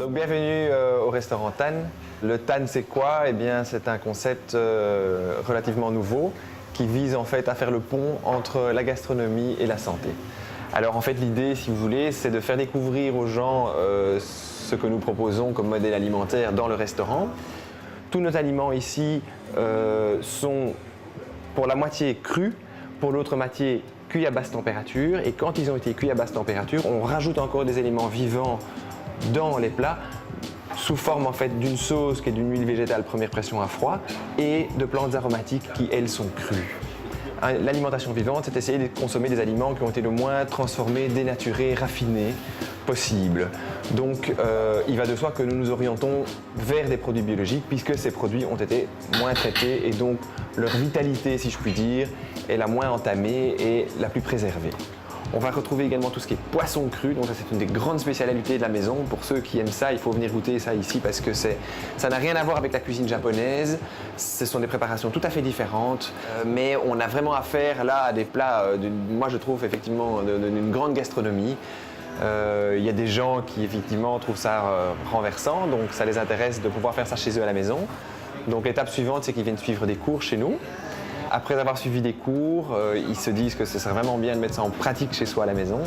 Donc bienvenue au restaurant TAN. Le TAN c'est quoi? Eh bien c'est un concept relativement nouveau qui vise en fait à faire le pont entre la gastronomie et la santé. Alors en fait l'idée, si vous voulez, c'est de faire découvrir aux gens ce que nous proposons comme modèle alimentaire dans le restaurant. Tous nos aliments ici sont pour la moitié crus, pour l'autre moitié cuits à basse température, et quand ils ont été cuits à basse température, on rajoute encore des éléments vivants dans les plats sous forme en fait d'une sauce qui est d'une huile végétale première pression à froid et de plantes aromatiques qui elles sont crues. L'alimentation vivante, c'est essayer de consommer des aliments qui ont été le moins transformés, dénaturés, raffinés possible. Donc il va de soi que nous nous orientons vers des produits biologiques puisque ces produits ont été moins traités et donc leur vitalité, si je puis dire, est la moins entamée et la plus préservée. On va retrouver également tout ce qui est poisson cru, donc ça c'est une des grandes spécialités de la maison. Pour ceux qui aiment ça, il faut venir goûter ça ici parce que ça n'a rien à voir avec la cuisine japonaise. Ce sont des préparations tout à fait différentes, mais on a vraiment affaire là à des plats, moi je trouve effectivement d'une grande gastronomie. Il y a des gens qui effectivement trouvent ça renversant, donc ça les intéresse de pouvoir faire ça chez eux à la maison. Donc l'étape suivante, c'est qu'ils viennent suivre des cours chez nous. Après avoir suivi des cours, ils se disent que ce serait vraiment bien de mettre ça en pratique chez soi à la maison.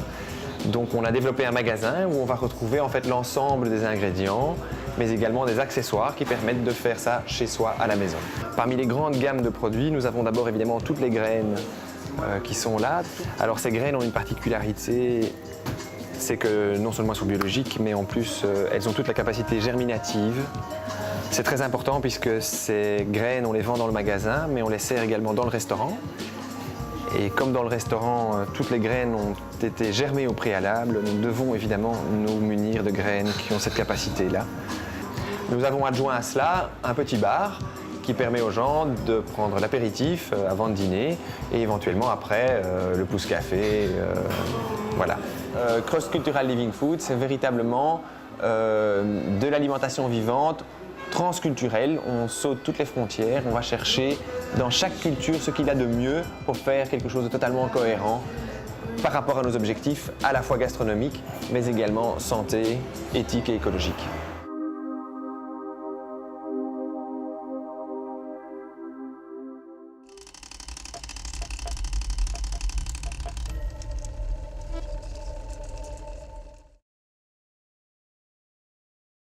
Donc on a développé un magasin où on va retrouver en fait l'ensemble des ingrédients, mais également des accessoires qui permettent de faire ça chez soi à la maison. Parmi les grandes gammes de produits, nous avons d'abord évidemment toutes les graines qui sont là. Alors ces graines ont une particularité, c'est que non seulement elles sont biologiques, mais en plus elles ont toute la capacité germinative. C'est très important puisque ces graines, on les vend dans le magasin, mais on les sert également dans le restaurant. Et comme dans le restaurant, toutes les graines ont été germées au préalable, nous devons évidemment nous munir de graines qui ont cette capacité-là. Nous avons adjoint à cela un petit bar qui permet aux gens de prendre l'apéritif avant de dîner et éventuellement après le pousse-café. Voilà. Cross Cultural Living Food, c'est véritablement de l'alimentation vivante, transculturelle. On saute toutes les frontières, on va chercher dans chaque culture ce qu'il y a de mieux pour faire quelque chose de totalement cohérent par rapport à nos objectifs à la fois gastronomiques mais également santé, éthique et écologique.